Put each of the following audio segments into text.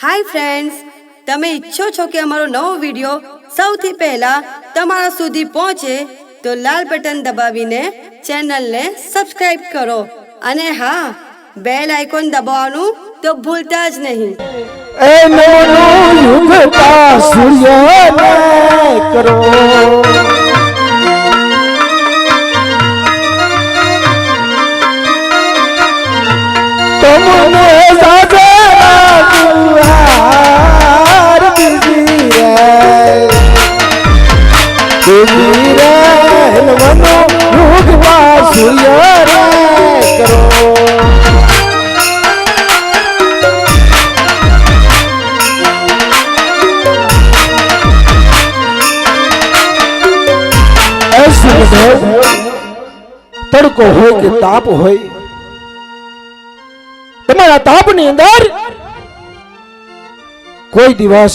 Hi friends, તમે ઈચ્છો છો કે અમારો નવો વિડિયો સૌથી પહેલા તમારા સુધી પહોંચે તો લાલ બટન દબાવીને ચેનલને સબસ્ક્રાઇબ કરો અને હા, બેલ આઇકોન દબાવવાનું તો ભૂલતા જ નહીં। એ નવનો યુગ કા સૂર્યને કરો તમને સાજરા દુઆર બીજી રે નવનો યુગ કા સૂર્યને કરો। तड़को हो के ताप हो तमारा ताप ની અંદર કોઈ દિવસ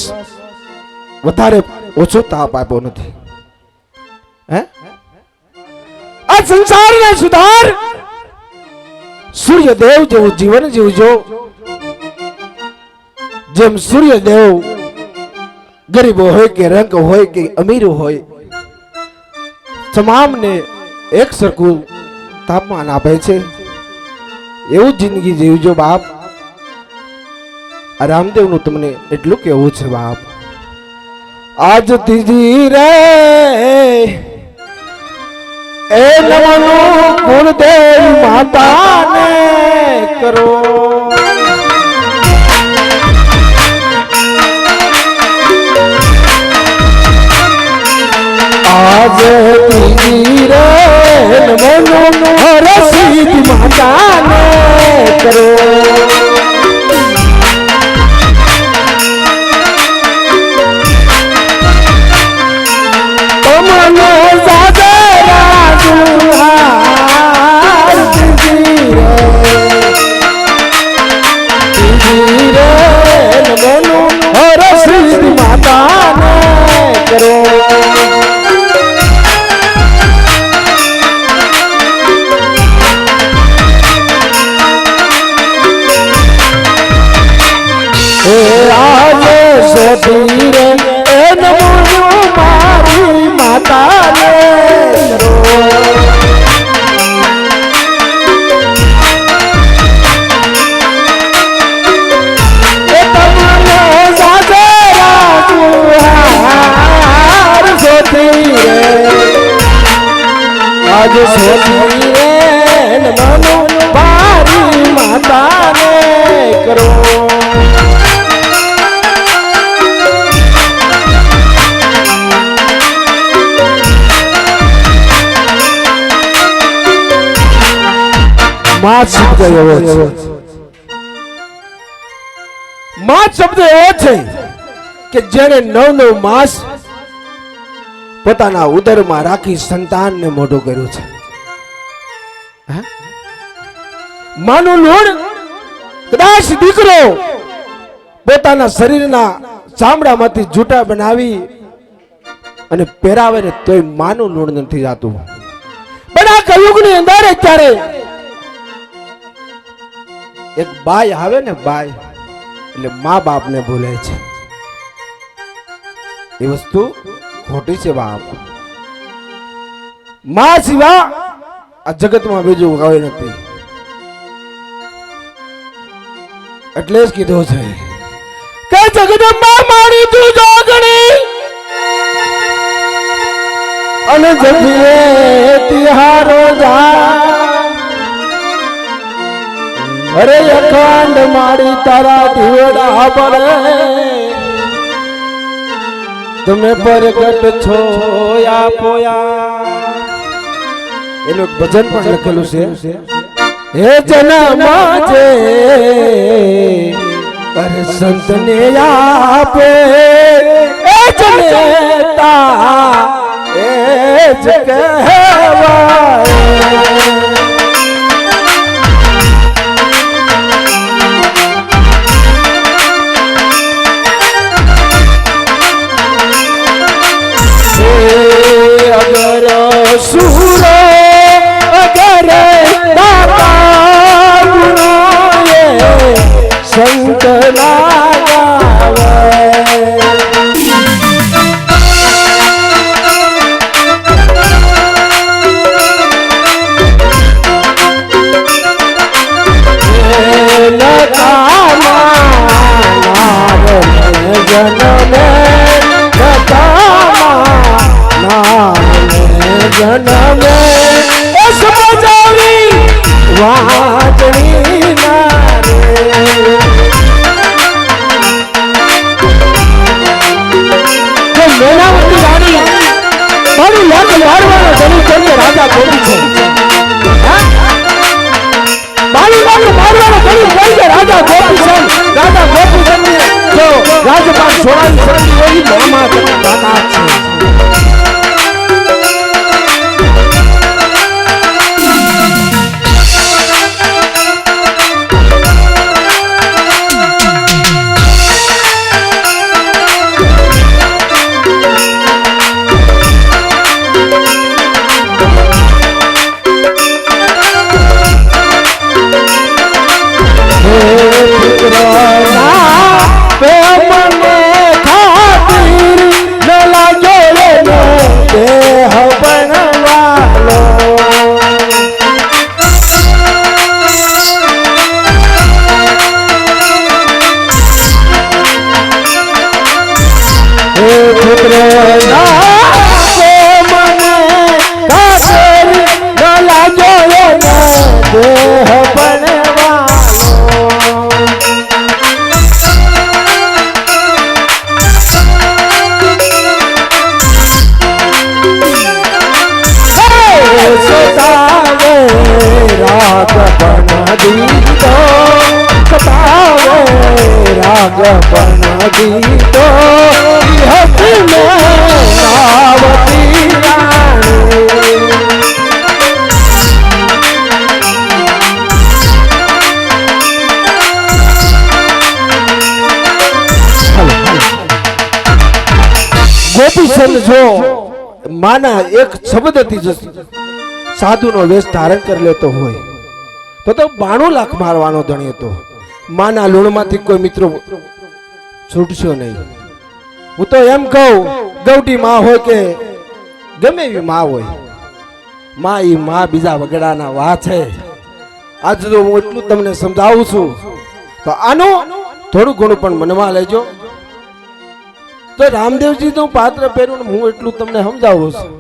વધારે ઓછો તાપ આપ્યો નથી। હે આ સંસારને સુધાર સૂર્યદેવ જેવું જીવન જીવજો। જેમ સૂર્યદેવ ગરીબો હોય કે રંગ હોય કે અમીર હોય તમામ ने एक सरखू तापमान आपे छे एवं जिंदगी जीवजो बाप। रामदेव नु तमने एटलू केवुं छे बाप। आज तीजी रे ए नमनो कुलदेव माता ने करो। आज तीजी रे नमनो रसीद माता ने करो। तमनो साजरा दुआर तीजी रे नमनो रसीद माता ने करो। धीरे नमो मारी माता ने आज सोती रे नमो मारी माता ने करो। मां शब्द एवो छे मां शब्द एवो छे के जेने नव नव मास पोताना उदर में राखी संतान ने मोटो कर्यो छे। मानु लोण कदाच दीकरो पोताना शरीरना चामडामांथी जूटा बनावी अने પહેરાવે ને તોય માનું લોણ નથી જાતું। પણ આ કયુગની અંદર અત્યારે एक बाय आवे ने बाय એટલે माँ बाप ने भूले छे। ये वस्तु खोटी छे बाप। माँ सिवा आ जगत में बीजू कोई नथी। એટલે જ કીધું છે કે જગદંબા મારી તું જોગણી અને જપીએ તિહારો જા। अरे अखंड मारी तारा दिवड़ा पड़े तुम्हें प्रगट छो या पोया। ये लोग भजन पर लखेलू से हे जन्म जे अरे संत ने आपे ए जनेता ए जगहवाए। अगर सूरो अगर दाता संत लागा જનમે જનમે સમજાવી વાંચણી મેનાવતી રાણી મારું લાખ મારવાનો ધણી કરીને રાજા બોલી છે મારું લાખ મારવાનો ધણી કરીને રાજા ગોપી છે રાજા ગોપી છે જો રાજપાટ છોડાવી શકતી હોય મામા દાદા છે ગોપીચંદ જો માના એક શબ્દથી સાધુનો વેશ ધારણ કરી લેતો હોય તો 92 લાખ મારવાનો ધણી હતો માના લૂણમાંથી કોઈ મિત્રો છૂટશો નહીં હું તો એમ કહું ગૌટી માં હોય કે ગમે એવી માં હોય માં ઈ માં બીજા વગડાના વા છે આજ તો હું એટલું તમને સમજાવું છું તો આનું થોડું ઘણું પણ મનમાં લેજો તો રામદેવજી નું પાત્ર પહેરું હું એટલું તમને સમજાવું છું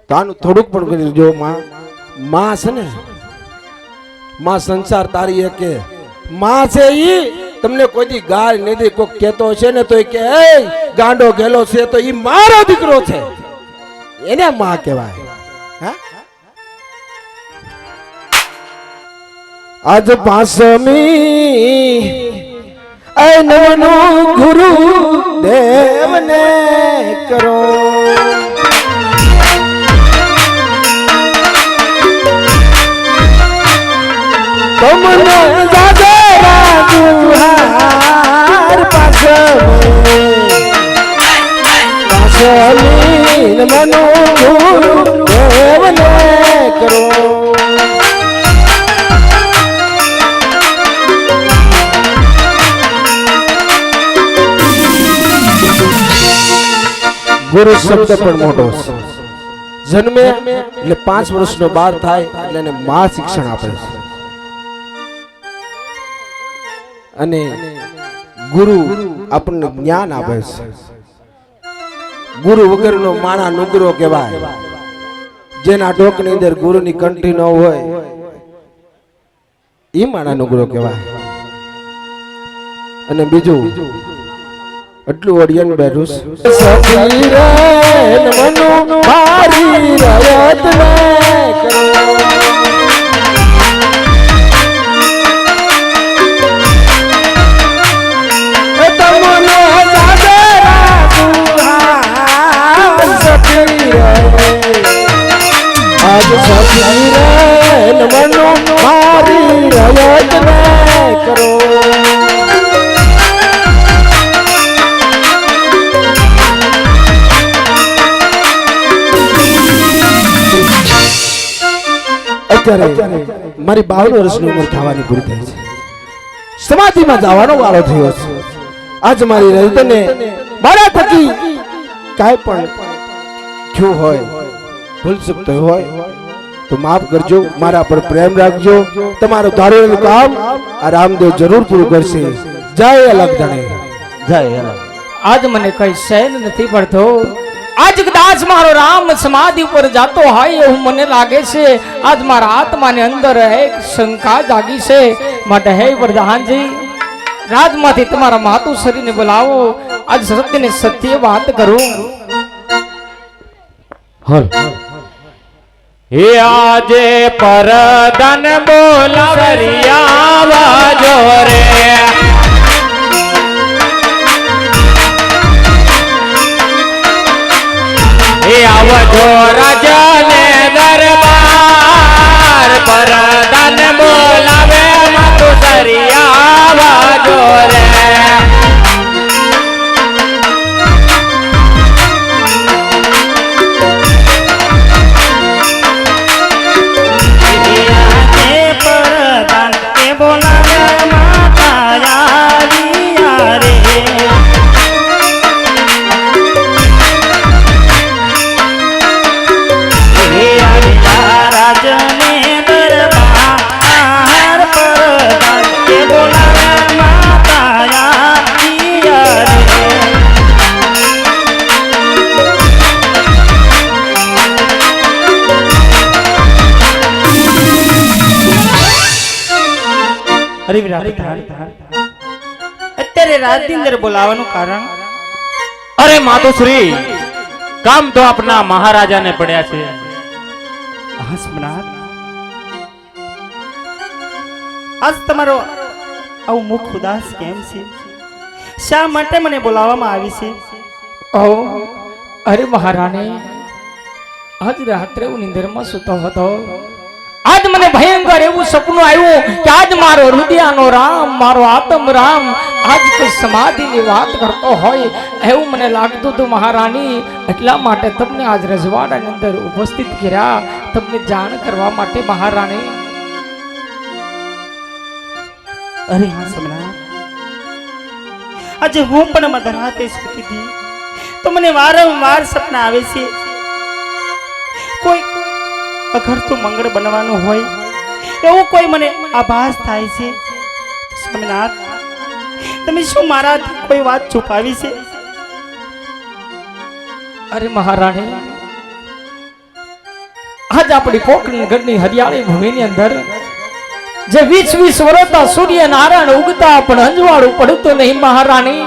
તો આનું થોડુંક પણ કરી જો માં છે ને માં સંસાર તારી કે માં છે ઈ તમને કોઈ દી ગાળ નહીં દે કોઈ કહેતો છે ને તો કે એ ગાંડો ગેલો છે તો ઈ મારો દીકરો છે એને માં કહેવાય હા આજ પાસમી નવનું ગુરુ દેવને કરો તમને જાગરા દુહાર પાસમી નવનું ગુરુ દેવને કરો ગુરુ શબ્દ પણ મોટો છે જન્મે એટલે 5 વર્ષનો બાર થાય એટલે એને માં શિક્ષણ આપે છે અને ગુરુ આપણને જ્ઞાન આપે છે ગુરુ વગરનો માણા નુગરો કહેવાય જેના ટોકની અંદર ગુરુની કંઠી ન હોય એ માણા નુગરો કહેવાય અને બીજું એટલું ઓડિયન બેઠું સખી રે મનો મારી રયત ને કરો એ તમને જાગરા દુહાર સખી રે આજ સખી રે મનો મારી રયત ને કરો અત્યારે મારી 52 વર્ષની ઉંમર થવાની પૂરી થઈ છે સમાધિમાં જવાનો વારો થયો છે આજ મારી રજતને મારા થકી કાંઈ પણ થયું હોય ભૂલ ચૂક હોય તો માફ કરજો મારા પર પ્રેમ રાખજો તમારું ધારેલું કામ આ રામદેવ જરૂર પૂરું કરશે જય અલગ ધણે જય હેરા. આજ મને કઈ સહેન નથી પડતો. આજ કદાચ મારો રામ સમાધિ ઉપર જાતો હોય એવું મને લાગે છે. આજ મારા આત્માની અંદર એક શંકા જાગી છે. માટે હે પ્રધાનજી, રાજમાંથી તમારા માતુશ્રીને બોલાવો. આજ સત્યને સત્ય વાત કરું. હલ હે આજે પરદાન બોલાવરિયા વાજો રે. હે આવજો રાજાને દરબાર, પરદાન બોલાવે માતુશ્રીયા વાજો રે. અત્યારે રાતની અંદર બોલાવાનું કારણ? અરે માતુશ્રી, કામ તો આપના મહારાજાને પડ્યા છે. હસમનાથ, આજ તમારો આવું મુખ ઉદાસ કેમ છે? શા માટે મને બોલાવવામાં આવી છે? અરે મહારાણી, આજ રાત્રે હું નિંદરમાં સૂતો હતો. આજ મને ભયંકર એવું સપનું આવ્યું કે આજ મારો હૃદયનો રામ, મારો આત્મ રામ આજ કોઈ સમાધિની વાત કરતો હોય એવું મને લાગતું હતું મહારાણી. એટલા માટે તમને આજ રજવાડાની અંદર ઉપસ્થિત કર્યા, તમને જાણ કરવા માટે મહારાણી. અરે હા સમના, આજે હું પણ મધરાતે સૂતી હતી તો મને વારંવાર સપના આવે છે. કોઈ અગર તો મંગળ બનવાનું હોય એવું કોઈ મને આભાસ થાય છે. સ્વામિનાથ, તમે શું મારાથી કોઈ વાત છુપાવી છે? અરે મહારાણી, આજ આપણી પોકરણગઢની હરિયાળી ભૂમિની અંદર જે 20 વર્ષના સૂર્ય નારાયણ ઉગતા પણ અંજવાળું પડતું નહીં મહારાણી.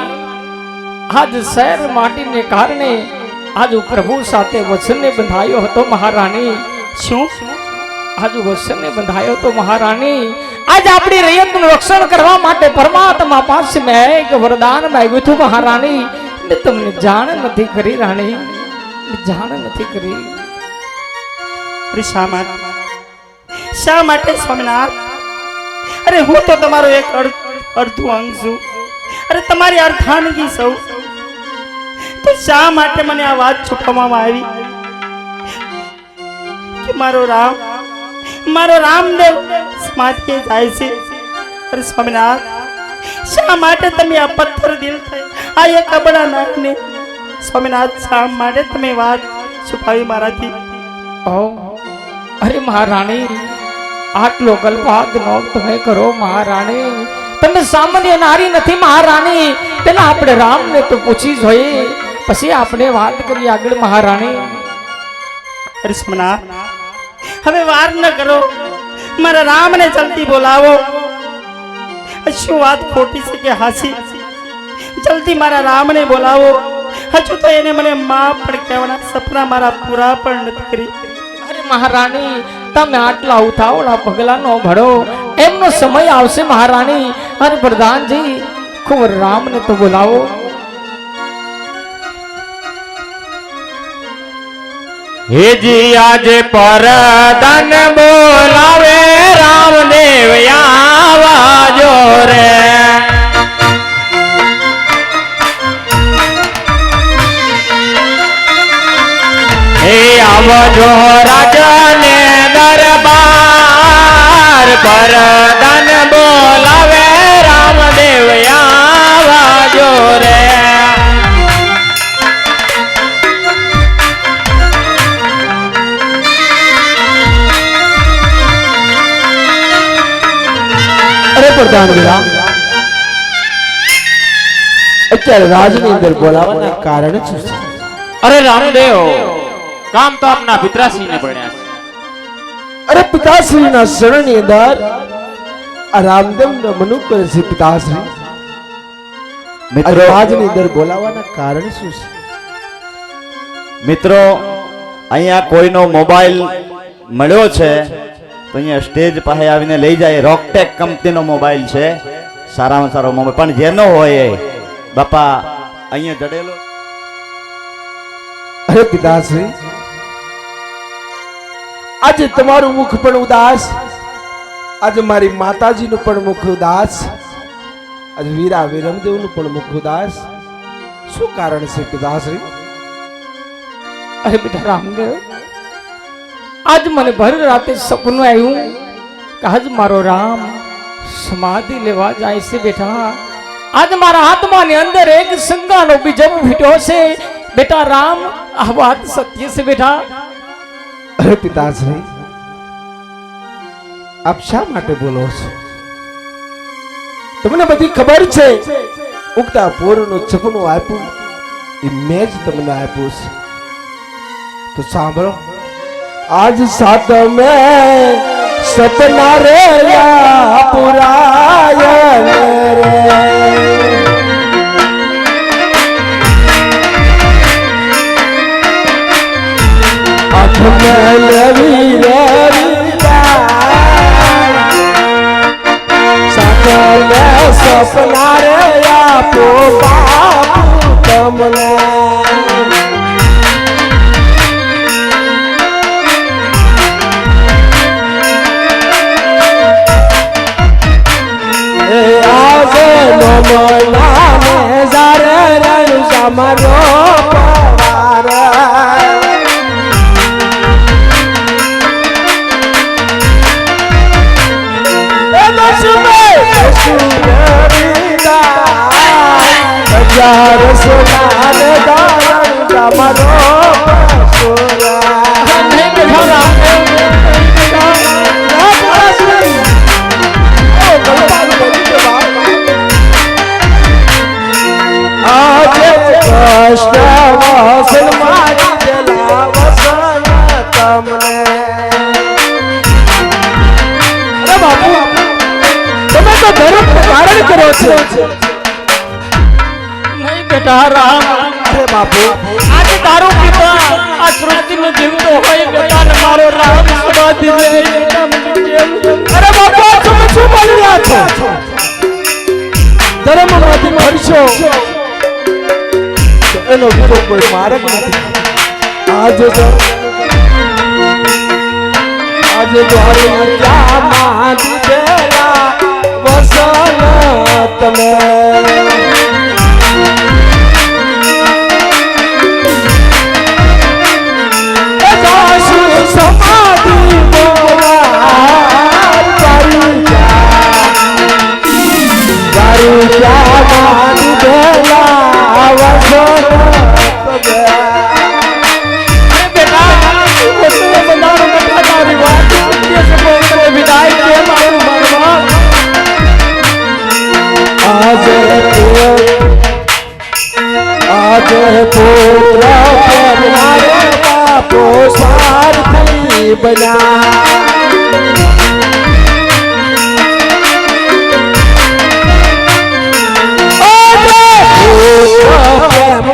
આજ શહેર માટીને કારણે આજ પ્રભુ સાથે વચનને બંધાયો હતો મહારાણી. શું આજ વચનને બંધાયો હતો મહારાણી? આજ આપણી રૈયતનું રક્ષણ કરવા માટે પરમાત્મા પાસે મેં એક વરદાન માંગ્યું હતું મહારાણી. મેં તમને જાણ નથી કરી રાણી, જાણ નથી કરી. શા માટે સ્વામિનાથ? અરે હું તો તમારો એક અડધું અંગ છું, અરે તમારી અર્ધાંગી સૌ. તો શા માટે મને આ વાત છુપાવવામાં આવી કે મારો રામદેવ સમાધિએ જાય છે? અરે સ્વામિનાથ, શા માટે તમે આ પથ્થર દિલ થઈ આ એક અબળા નાકને સ્વામિનાથ શા માટે તમે વાત છુપાવી મારાથી? અરે મહારાણી, આટલો ગલપાદ નો તમે કરો મહારાણી. તમે સામાન્ય નારી નથી મહારાણી. પેલા આપણે રામને તો પૂછી જોઈએ, પછી આપણે વાત કરીએ આગળ મહારાણી. અરે સ્વામિનાથ, હવે વાર ન કરો, મારા રામને જલ્દી બોલાવો. શું વાત ખોટી છે કે હાસી? જલ્દી મારા રામને બોલાવો. હજુ તો એને મને માં પણ કહેવાના સપના મારા પૂરા પણ નથી કરી. અરે મહારાણી, તમે આટલા ઉતાવળા પગલા નો ભળો, એમનો સમય આવશે મહારાણી. અરે પ્રધાનજી, કુંવર રામને તો બોલાવો. હેજી આજે પરદાન બોલાવે રામદેવ આવાજો રે. હે આવજો રાજાને દરબાર, પરદાન બોલાવે રામદેવ આવાજો રે. અરે પ્રધાન વિરામ, અત્યારે રાજની અંદર બોલાવવાના કારણ શું છે? અરે રામદેવ, કામ તો આપના પિતરાશ્રીને પડ્યા છે. અરે પિતાશ્રીના શરણની અંદર આ રામદેવનો મનુ કરે છે. પિતાશ્રી મિત્રો રાજની અંદર બોલાવવાના કારણ શું છે? મિત્રો અહીંયા કોઈનો મોબાઈલ મળ્યો છે તો અહીંયા સ્ટેજ પાસે આવીને લઈ જાય. રોકટેક કંપનીનો મોબાઈલ છે, સારામાં સારો મોબાઈલ. પણ જેનો હોય એ બાપા અહીંયા જડેલો. અરે પિતાશ્રી, આજે તમારું મુખ પણ ઉદાસ, આજે મારી માતાજીનું પણ મુખ ઉદાસ, આજે વીરા વિરમદેવનું પણ મુખ ઉદાસ. શું કારણ છે પિતાશ્રી? અરે બેટા રામદેવ, આજ મને ભર રાતે સપનું આવ્યું કે આજ મારો રામ સમાધિ લેવા જાય છે. બેટા આજ મારા આત્માની અંદર એક શંકાનો બીજો ફીટ્યો છે. બેટા રામ, આ વાત સત્ય છે બેટા? અરે પિતાશ્રી, આપ શા માટે બોલો છો? તમને બધી ખબર છે. ઉગતા પોરનું સપનું આપ્યું એ મેં જ તમને આપ્યું છે. તો સાંભળો, આજ સાત મેં સપના રે પુરાયન રે, આઠ મેં લેવી રે સાત મેં સપના રે આપો બાપુ તમને. મારો પવાર હજાર સોના મારો નહીં બેટા રામ, અરે બાપુ, આજે તારો પિતા આ સૃષ્ટિનો જીવતો હોય બેટા, ને મારો રામ સમાધિ લે. અરે બાપુ, તમે શું બોલી રહ્યા છો? ધર્મમાંથી ફરશો તો એનો બીજો કોઈ માર્ગ નથી. આજે તો ક્યાં દીધેલા વસન તમે સમાધિ બના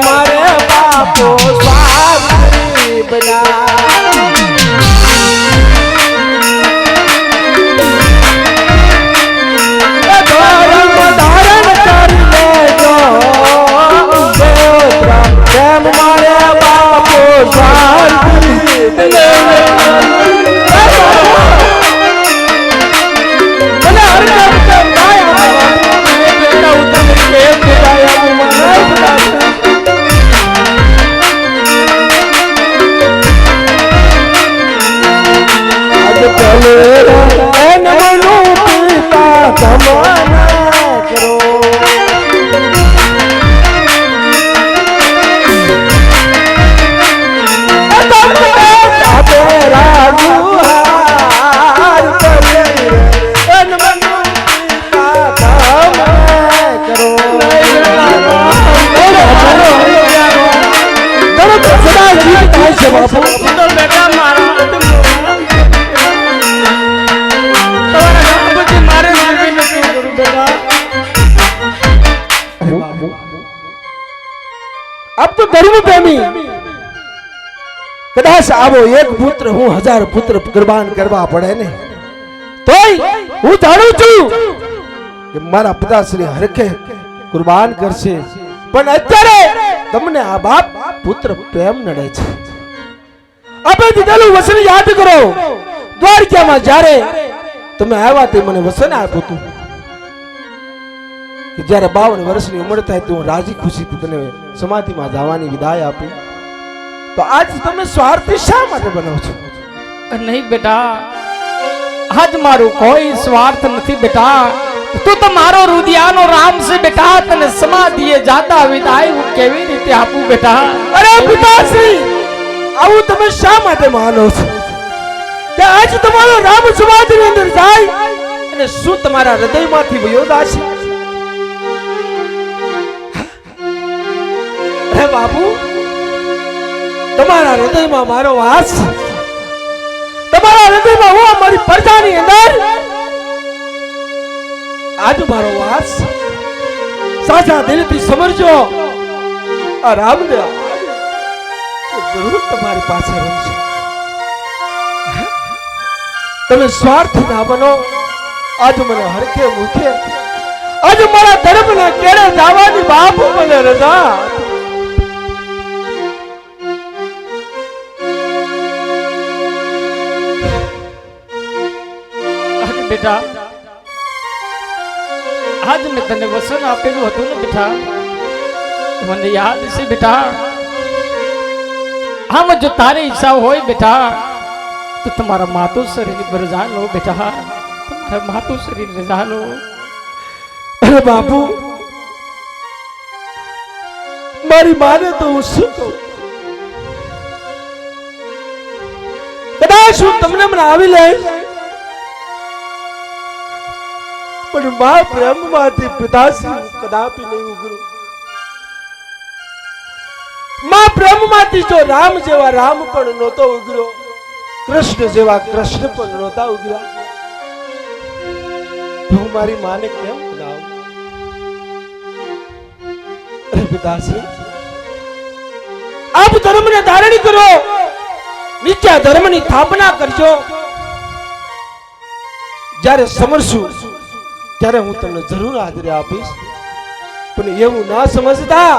મારે બાપો સ્વામી બના. આપ તો ધર્મ પ્રેમી, કદાચ આવો એક પુત્ર હું 1000 પુત્ર કુરબાન કરવા પડે ને તોય હું જાણું છું કે મારા પિતાશ્રી હરખે કુરબાન કરશે, પણ અત્યારે તમને આ બાપ પુત્ર પ્રેમ નડે છે. આપણે દીધેલું વચન યાદ કરો. દ્વારકામાં જ્યારે તમે આવ્યા તે મને વચન આપ્યું હતું કે જ્યારે 52 વર્ષની ઉંમર થાય તો હું રાજી ખુશીથી તને સમાધિમાં જવાની વિદાય આપી. તો આજ તમે સ્વાર્થી શા માટે બનો છો? નહીં બેટા, આજ મારું કોઈ સ્વાર્થ નથી બેટા. તું તો મારો રુદિયાનો રામ છે બેટા. તને સમાધિએ જાતા વિદાય હું કેવી રીતે આપું બેટા? અરે પિતાશ્રી, આવું તમે શા માટે માનો છો કે આજ તમારો રામ સમાધિની અંદર જાય અને શું તમારા હૃદયમાંથી વયો જશે? અરે બાપુ, તમારા હૃદયમાં મારો વાસ, તમારા હૃદયમાં હું અમારી પ્રજાની અંદર આજ મારો વાસ. સાચા દિલથી સમરજો, આ રામને જરૂર તમારી પાસે રમશે. તમે સ્વાર્થી ના બનો. આજ મને હરખે મુખે આજ મારા ધર્મના કેળે જવાની બાપુ મને રજા. બેટા, આજ મેં તને વચન આપેલું હતું ને બેટા, મને યાદ છે બેટા. આમ જો તારી ઈચ્છા હોય બેટા તો તમારા માતુશ્રીની રજા લો બેટા. તમારા માતુશ્રીની રજા લો. અરે બાપુ, મારી માને તો હું શું કહું? કદાચ હું તમને મને આવી લઈશ, પણ મા પ્રેમમાંથી પિતાશ્રી કદાપી નહીં ઉગરું. મા પ્રેમમાંથી જો રામ જેવા રામ પણ નહોતો ઉગર્યો, કૃષ્ણ જેવા કૃષ્ણ પણ નહોતા ઉગર્યા, તો હું મારી માને કેમ બનાવું? અરે પિતાશ્રી, આપ ધર્મને ધારણ કરો, નીચા ધર્મની સ્થાપના કરજો. જ્યારે સમરશું ત્યારે હું તમને જરૂર હાજરી આપીશ, પણ એવું ના સમજતા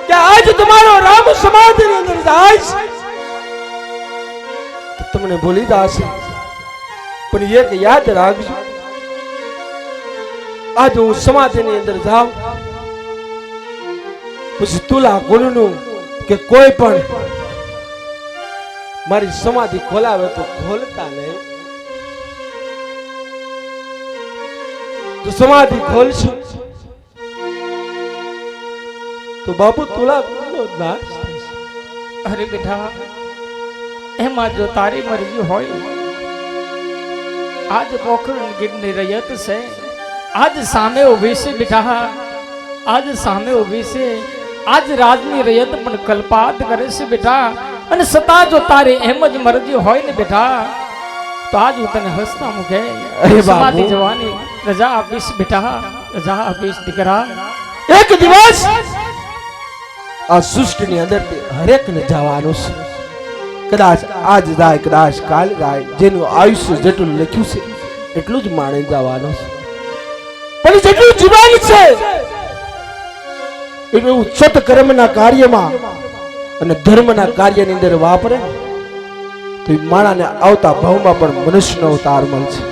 કે આજ તમારો રામ સમાધિની અંદર જાય તો તમને ભૂલી જશે. પણ એક યાદ રાખજો, આજ હું સમાધિની અંદર જાઉં પછી તુલા ગુણનું કે કોઈ પણ મારી સમાધિ ખોલાવે તો ખોલતા નહીં. તો સમાધિ ખોલશું તો બાપુ તુલા ગુણનો નાશ થશે. અરે બેટા, એમાં જો તારી મરજી હોય, આજ પોખરણ ગીરની રયત છે, આજ સામે ઊભી છે બેટા, આજ સામે ઊભી છે. આજ રાજની રયત પણ કલ્પાત કરે છે બેટા, અને છતાં જો તારી એમ જ મરજી હોય ને બેટા તો આજ હું તને હસતા મૂકે સમાધિ જવાની રજા આપીશ બેટા, રજા આપીશ દીકરા. એક દિવસ આ સૃષ્ટિની અંદર હરેક ને જવાનું છે. કદાચ આજ જાય, કદાચ કાલ જાય. જેનું આયુષ્ય જેટલું લખ્યું છે એટલું જ માણે જવાનું છે. પણ જેટલું જીવન છે એવું સત્કર્મના કાર્યમાં અને ધર્મના કાર્યની અંદર વાપરે તો એ માણાને આવતા ભાવમાં પણ મનુષ્યનો અવતાર મળશે.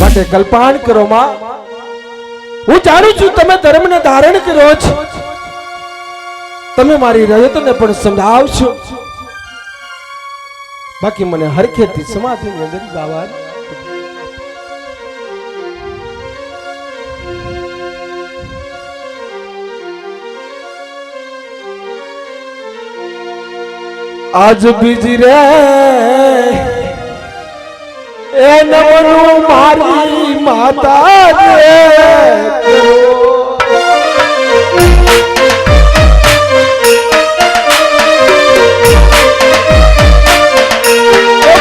માટે કલ્પાન કરો માં. હું જાણું છું તમે ધર્મને ધારણ કર્યો છો, તમે મારી રયતને પણ સમજાવશો, બાકી મને હરખેથી સમાધિની અંદર જવા. આજ બીજી રે એ નમનું મારી માતા રે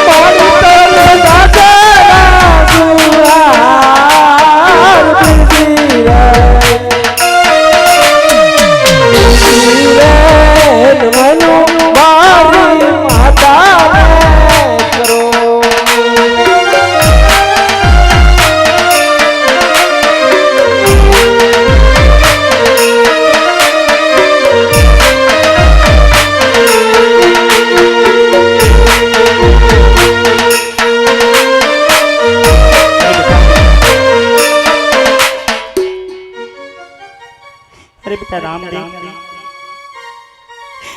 મારી તલ દાદા અરે બેટા રામદેવ,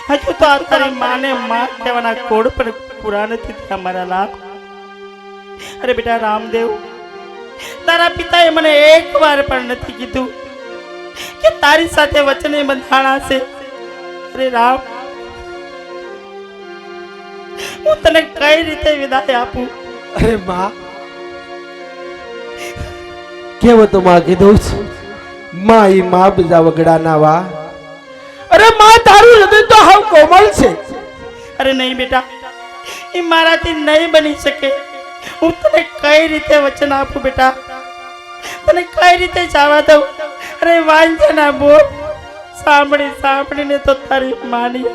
હજુ તો આ તારી માને માં કહેવાના કોડ પર પૂરા નથી થયા મારા લાલ. અરે બેટા રામદેવ, તારા પિતાએ મને એક વાર પણ નથી કીધું કે તારી સાથે વચને બંધાણા છે. અરે રામ, હું તને કઈ રીતે વિદાય આપું? અરે માં, કેવો તો માં કીધું છે, માં ઈ માં બીજા વગડા ના વા. અરે માં, તારું હૃદય તો હાવ કોમળ છે. અરે નહીં બેટા, એ મારાથી નહીં બની શકે. હું તને કઈ રીતે વચન આપું બેટા? તને કઈ રીતે જવા દઉં? અરે વાંજના બોલ સાંભળી સાંભળીને તો તારી માની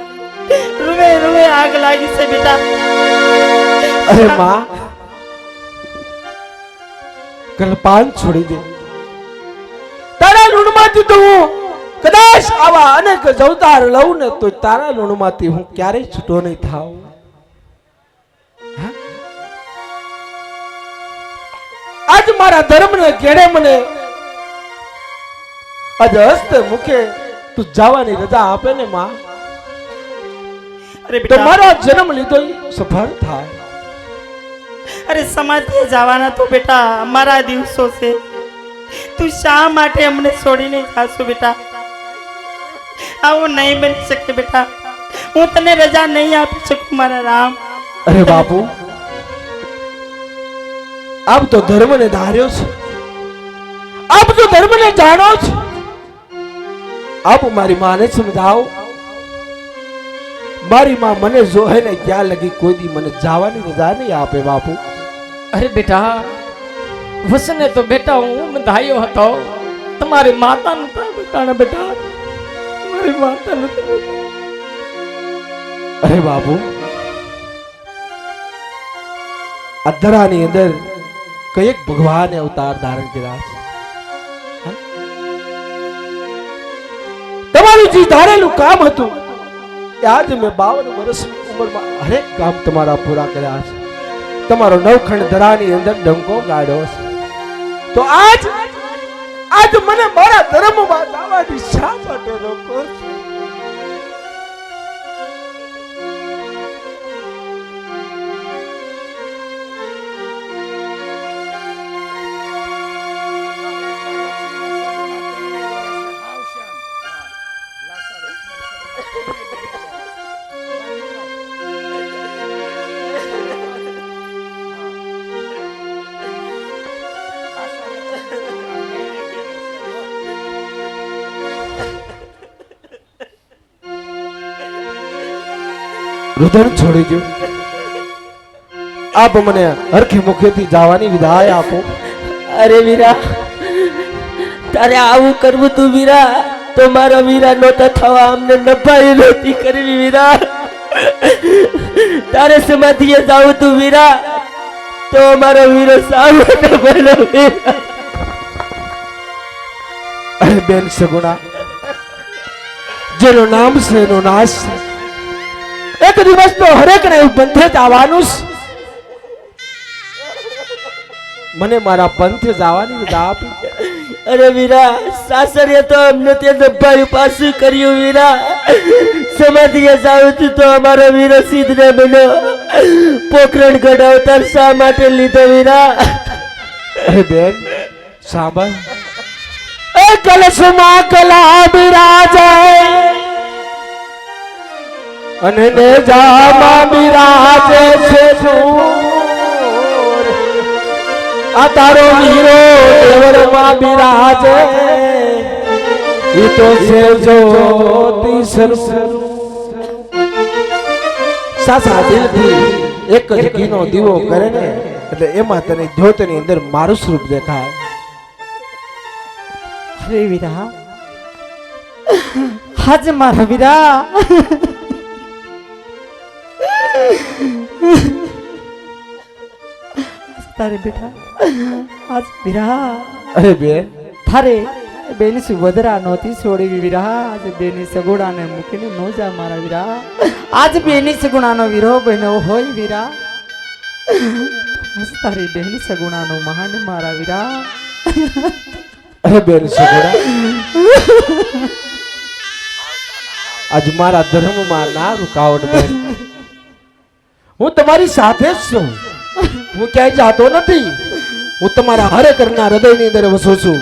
રૂવે રૂવે આગ લાગી છે બેટા. અરે માં, કલ્પાન છોડી દે. તારા ઋણમાંથી તો હું કદાચ આવા અનેક અવતાર લઉં ને તો તારા ઋણમાંથી હું ક્યારેય છૂટો નહીં થાઉં. આજ મારા ધર્મને કેડે મને આજ હસ્તે મુખે તું જવાની રજા આપે ને માં, અરે તો બેટા, મારો જન્મ લીધો ઈ સફળ થાય. અરે સમાધિએ જવાના તો બેટા અમારા દિવસો છે. તું શા માટે અમને છોડીને જાશો બેટા? આવું નહીં બની શકે બેટા. હું તને રજા નહીં આપી શકું મારા રામ. અરે બાપુ, આપ તો ધર્મને ધાર્યો છે, આપ તો ધર્મને જાણો છો. આપ મારી માને સમજાવો. મારી માં મને જોહે ને ક્યાં લગી કોઈ દી મને જવાની રજા નહીં આપે બાપુ. અરે બેટા, વસને તો બેટા હું બંધાયો હતો. તમારી માતા નતા બેટા, બેટા મારી માતા નતા. અરે બાપુ, આ ધરાની અંદર કયેક ભગવાને અવતાર ધારણ કર્યા છે. હા? તમારું જે ધારેલું કામ હતું એ આજ મેં 52 વર્ષની ઉંમરમાં હરેક કામ તમારા પૂરા કર્યા છે. તમારો નવખંડ ધરાની અંદર ડંકો ગાડ્યો છે. તો આજ મને મારા ધર્મમાં જવાની શા માટે રોકો છો? રુદન છોડી દો. આપ મને હરખે મુખેથી જવાની વિદાય આપો. અરે વીરા, તારે આવું કરવું તું વીરા, તો મારા વીરા નહોતા થવા અમને નભાઈ નહોતી કરવી વીરા. તારે સમાધિએ જાવું તું વીરા, તો મારો વીરો સાવ બનો વીરા. અરે બેન સગુણા, જેનું નામ છે એનો નાશ છે. એક દિવસ તો હરેક ને પંથે જ આવવાનું છે. મને મારા પંથે જવાની રજા આપી. અરે વીરા, સાસરે તો અમને તે નભાઈ પાછું કર્યું વીરા. સમાધિએ જાવું તું તો અમારો વીરો સિદ્ધ ને બન્યો. પોખરણ ગઢ અવતાર શા માટે લીધો વીરા? અરે બેન સાંભળ, એ કલશમાં કલા બિરાજે અને નેજામાં બિરાજે છે ઠોર. આ તારો વીરો દેવરમાં બિરાજે, ઈ તો છે જ્યોતિ સ્વરૂપ. સાસા દિલથી એક જ ઘીનો દીવો કરે ને એટલે એમાં તને જ્યોતની અંદર મારું સ્વરૂપ દેખાય. અરે વીરા, હાજ મારા વીરા. તારે બેટા આજ વીરા, અરે બેન, તારે બેની સુભદ્રા નહોતી છોડી વીરા. આજ બેની સગુણાને મૂકીને નો જા મારા વીરા. આજ બેની સગુણાનો વિરોહ બન્યો હોય વીરા. આજ તારી બેની સગુણાનો મહાન મારા વીરા. અરે બેન સગુણા, આજ મારા ધર્મમાં ના રૂકાવટ બને. હું તમારી સાથે જ છું. હું ક્યાંય જાતો નથી. હું તમારા હરે કરના હૃદયની અંદર વસું છું.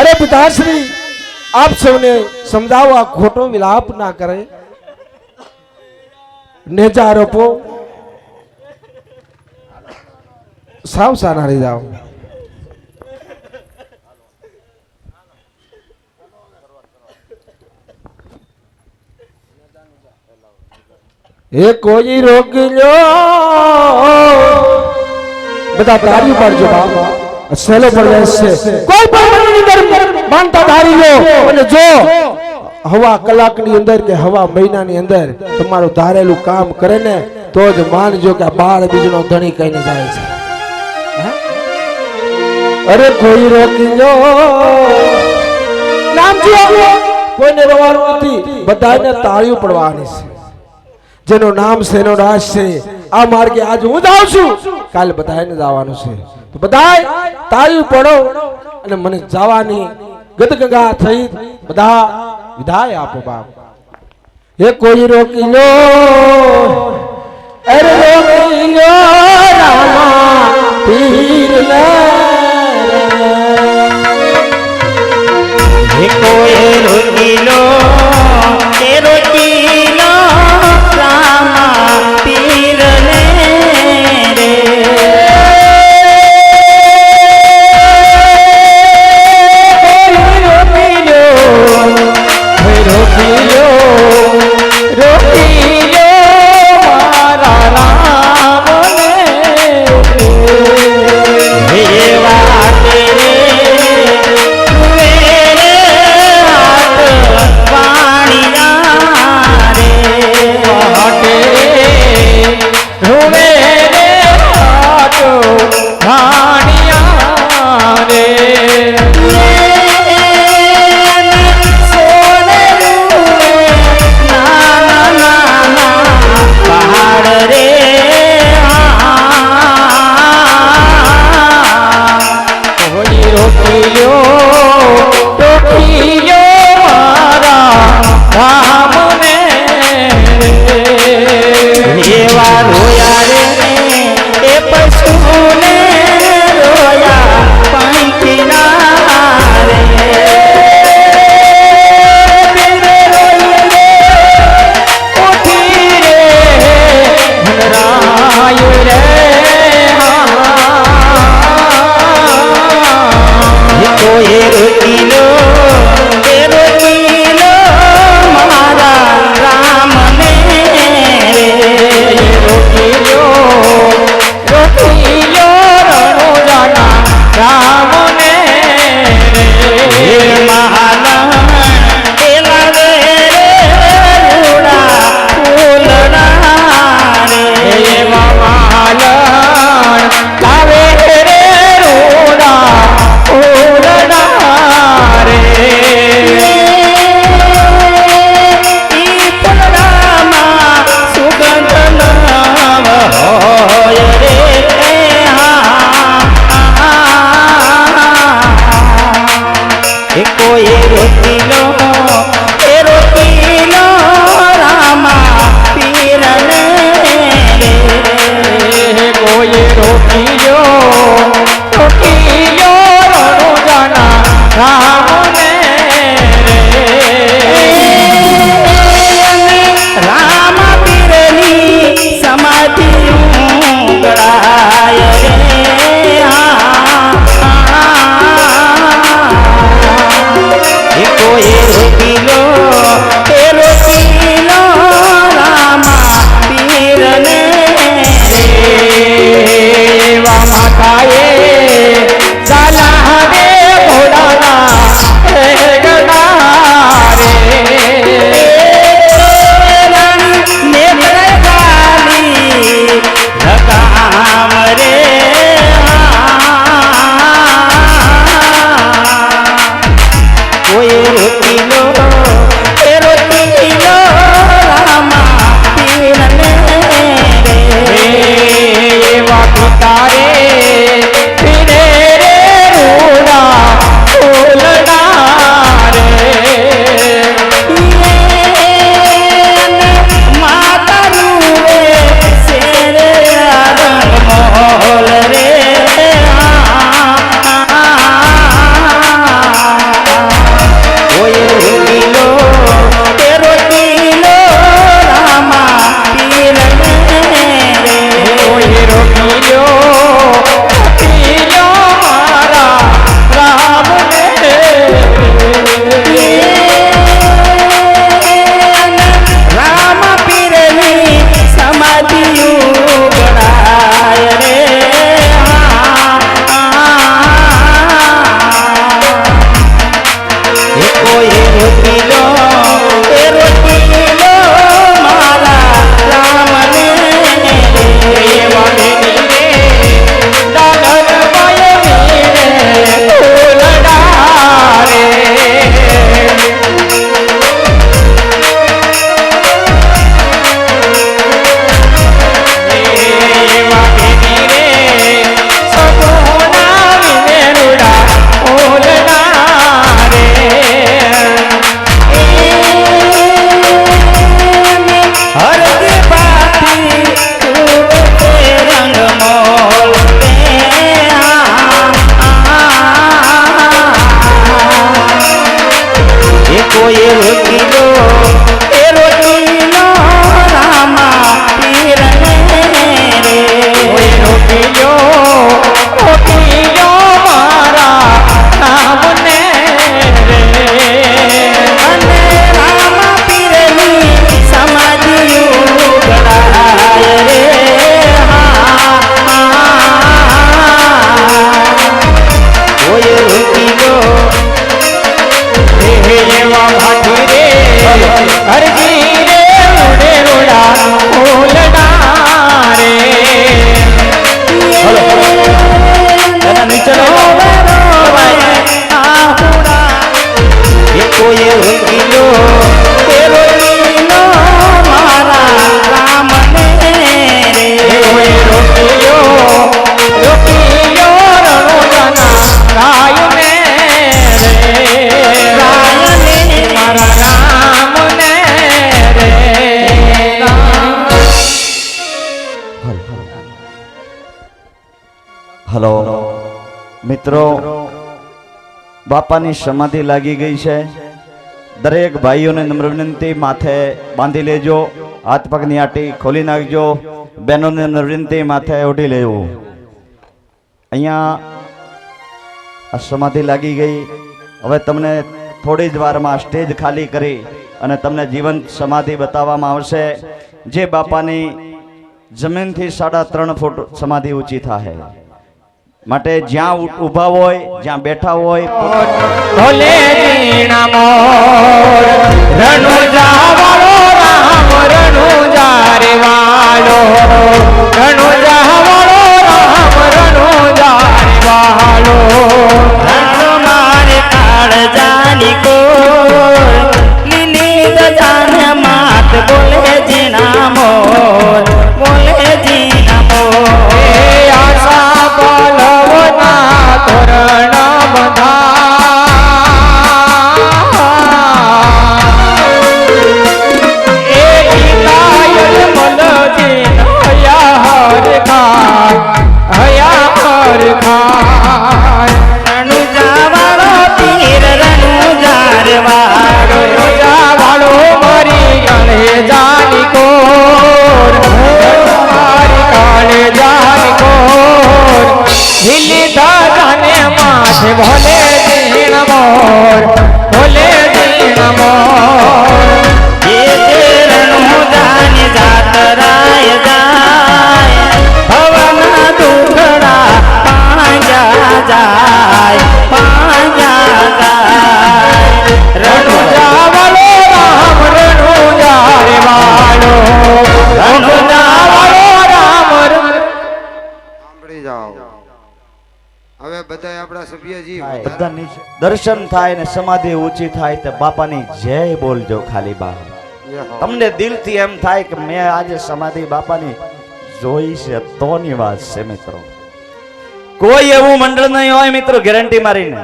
અરે પિતાશ્રી, આપ સૌને સમજાવો, આ ખોટો વિલાપ ના કરે. નેજા આરોપો સાવ સાના રહી જાઓ. એ કોઈ રોકી લ્યો, બધા તારી પાડજો બાપ. સહેલો પડી જાય છે. કોઈ પણ મંદિરની અંદર માનતા ધારી લો અને જો હવા કલાકની અંદર કે હવા મહિનાની અંદર તમારું ધારેલું કામ કરે ને તો જ માનજો કે આ બાળ બીજનો ધણી કહીને જાય છે. અરે કોઈ રોકી લો, નામ જો કોઈને રવાનું નથી, બધાને તાળીઓ પડવાની છે. જેનું નામ છે એનો રાજ છે. આ માર્ગે આજ હું જાઉં છું, કાલે બધાને જવાનું છે. તો બધાય તાળીઓ પડો અને મને જવાની ગદગગા થઈ બધા વિદાય આપો બાપ. એ કોઈ રોકી લો, અરે રોકી લો રામા પીર ને. કોઈ રોકી લો, એ રોકી લો રામા પીર ને રે. રોકી લો હલો મિત્રો, બાપાની સમાધિ લાગી ગઈ છે. દરેક ભાઈઓને નમ્ર વિનંતી, માથે બાંધી લેજો, હાથ પગની આટી ખોલી નાખજો. બહેનોને નમ્ર વિનંતી, માથે ઓઢી લેવું. અહીંયા આ સમાધિ લાગી ગઈ. હવે તમને થોડી જ વારમાં સ્ટેજ ખાલી કરી અને તમને જીવંત સમાધિ બતાવવામાં આવશે. જે બાપાની જમીનથી 3.5 ફૂટ સમાધિ ઊંચી થાય. માટે જ્યાં ઊભા હોય, જ્યાં બેઠા હોય, ભોલે જીણા મોર રણુજા વાળો રામ રણુજા રે વાળો રણુજા વાળો રામ રણુજા રે વાળો રણો મારે કાળજાની કોર લીલી ગજાને માત બોલે જીણા મોર બોલે જીણા મોર એ આશા પલવના તોરણ બંધા એ ગીતાયલ મલજી હયા હર ખાય રણુજા વાળો પીર રણુજા રે વાળો રણુજા વાળો મારી ગણે જાની કોર મારી કાળે જાની કોર હિલી દાદાને માથે ભોલે જીણ મોર ભોલે જીણ મોર એ રણુજાની જાતરાય જાય ભવના દુખડા પાંજા જાય પાંજા જાય રણુજા વાળો રામ રણુજા રે વાળો રણુજા વાળો રામ સાંભળી જાઓ. હવે બધા આપણા સભ્યજી બધા નીચે દર્શન થાય ને સમાધિ ઊંચી થાય તો બાપાની જય બોલજો. ખાલી બહાર તમને દિલથી એમ થાય કે મેં આજે સમાધિ બાપાની જોઈ છે તોની વાત છે. મિત્રો કોઈ એવું મંડળ નહીં હોય મિત્રો ગેરંટી મારીને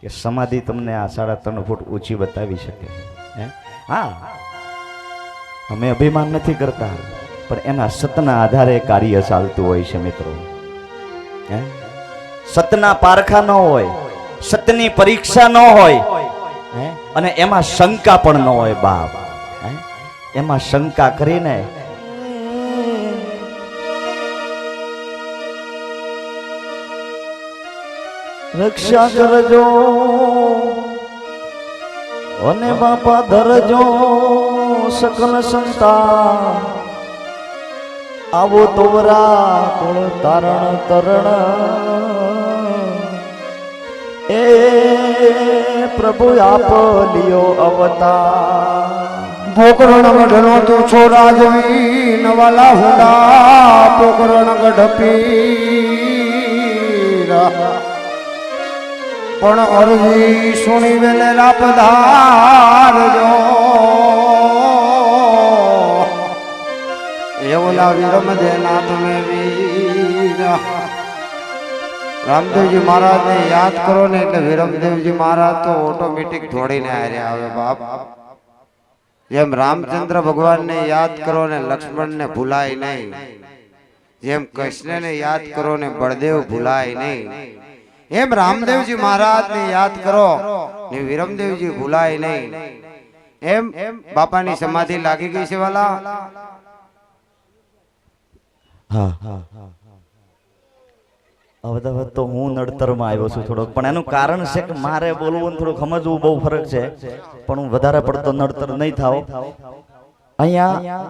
કે સમાધિ તમને આ 3.5 ફૂટ ઊંચી બતાવી શકે. હા, અમે અભિમાન નથી કરતા, પણ એના સતના આધારે કાર્ય ચાલતું હોય છે મિત્રો. સતના પારખા ન હોય, સતની પરીક્ષા ન હોય, અને એમાં શંકા પણ ન હોય. બાપ એમાં શંકા કરીને રક્ષા કરજો અને બાપા ધરજો સકલ સંતા. આવો તોવરા કુળ તારણ તરણ એ પ્રભુ આપ લિયો અવતાર. પોકરણ ગઢનો તું છો રાજવી નવાલા હુંડા પોકરણ ગઢ પીરા પણ અરજી સુણી વેલે રાપધારજો. એવલા વિરમ દેના તમે વીરા. રામદેવજી મહારાજને યાદ કરો ને એટલે વિરમદેવજી મહારાજ તો ઓટોમેટિક દોડીને આવ્યા આવે બાપ. જેમ રામચંદ્ર ભગવાનને યાદ કરો ને લક્ષ્મણને ભૂલાય નહીં, જેમ કૃષ્ણને યાદ કરો ને બળદેવ ભૂલાય નહીં, એમ રામદેવજી મહારાજને યાદ કરો ને વિરમદેવજી ભૂલાય નહીં. એમ બાપાની સમાધિ લાગી ગઈ છે વાલા. હવે તો હું નડતરમાં આવ્યો છું થોડોક, પણ એનું કારણ છે કે મારે બોલવું થોડું સમજવું બહુ ફરક છે, પણ હું વધારે પડતો નડતર નહીં થાવ. અહીંયા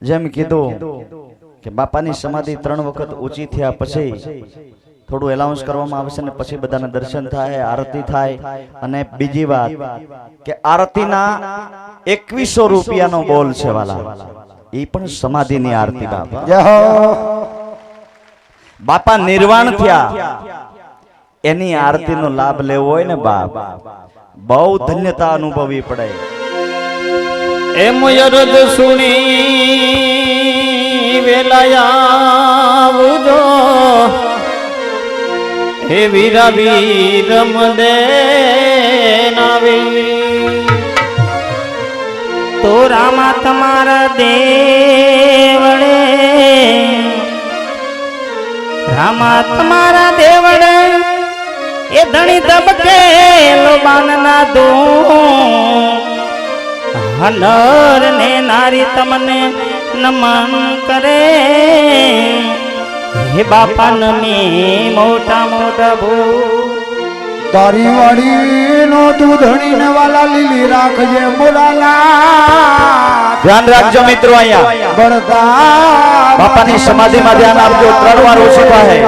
જેમ કીધું કે બાપાની સમાધિ 3 વખત ઊંચી થયા પછી થોડું એલાઉન્સ કરવામાં આવશે ને પછી બધાના દર્શન થાય, આરતી થાય. અને બીજી વાત કે આરતીના 2100 રૂપિયાનો બોલ છે વાલા, એ પણ સમાધિની આરતી. બાપા નિર્વાણ થયા એની આરતીનો લાભ લેવો હોય ને બાપ, બહુ ધન્યતા અનુભવવી પડે. એમ યરદ સુણી વેલાયાવજો હે વીરા વીરમ દેનાવી તો રામા તમારા દેવ આમાં તમારા દેવડ એ ધણી દબકે લોબાનના દૂધ હનર ને નારી તમને નમન કરે હે બાપા નમી મોટા મોટા ભૂ તારી વાડી નો તું ધણી ને વાલા લીલી રાખજે મોરાલા ધ્યાન રાખજો મિત્રો અહીંયા બળતા બાપાની સમાધિમાં ધ્યાન આપજો 3 વાર ઓછી થાય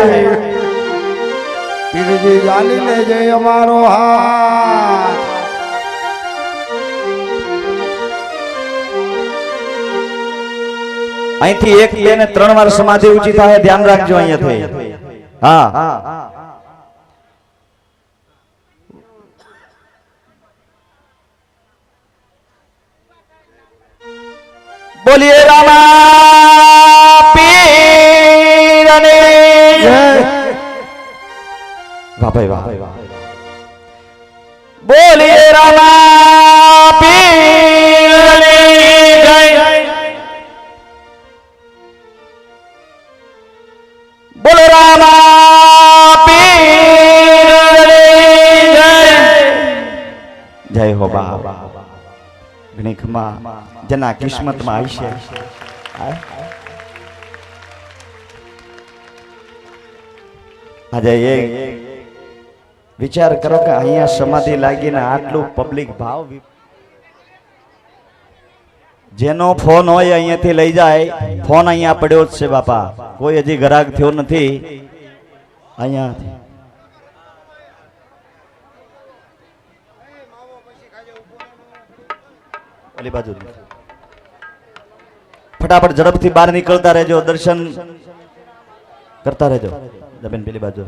પીરજી જાલી લેજે અમારો હાથ અહીંથી 1 2 ને 3 વાર સમાધિ ઊંચી થાય ધ્યાન રાખજો અહીંયાથી હા બોલીએ રામા પીરને વાહ ભાઈ વાહ બોલીએ રામા પીરને જય બોલો રામા પીરને જય હો બા ગણિકમાં જેના કિસ્મતમાં આવી છે આજે એ વિચાર કરો કે અહીંયા સમાધિ લાગીને આટલું પબ્લિક ભાવ જેનો ફોન હોય અહીંયાથી લઈ જાય ફોન અહીંયા પડ્યો જ છે બાપા કોઈ હજી ગ્રાહક થયો નથી અહીંયા ઓલી બાજુ ફટાફટ ઝડપથી બહાર નીકળતા રહેજો દર્શન કરતા રહેજો જમીન પેલી બાજુ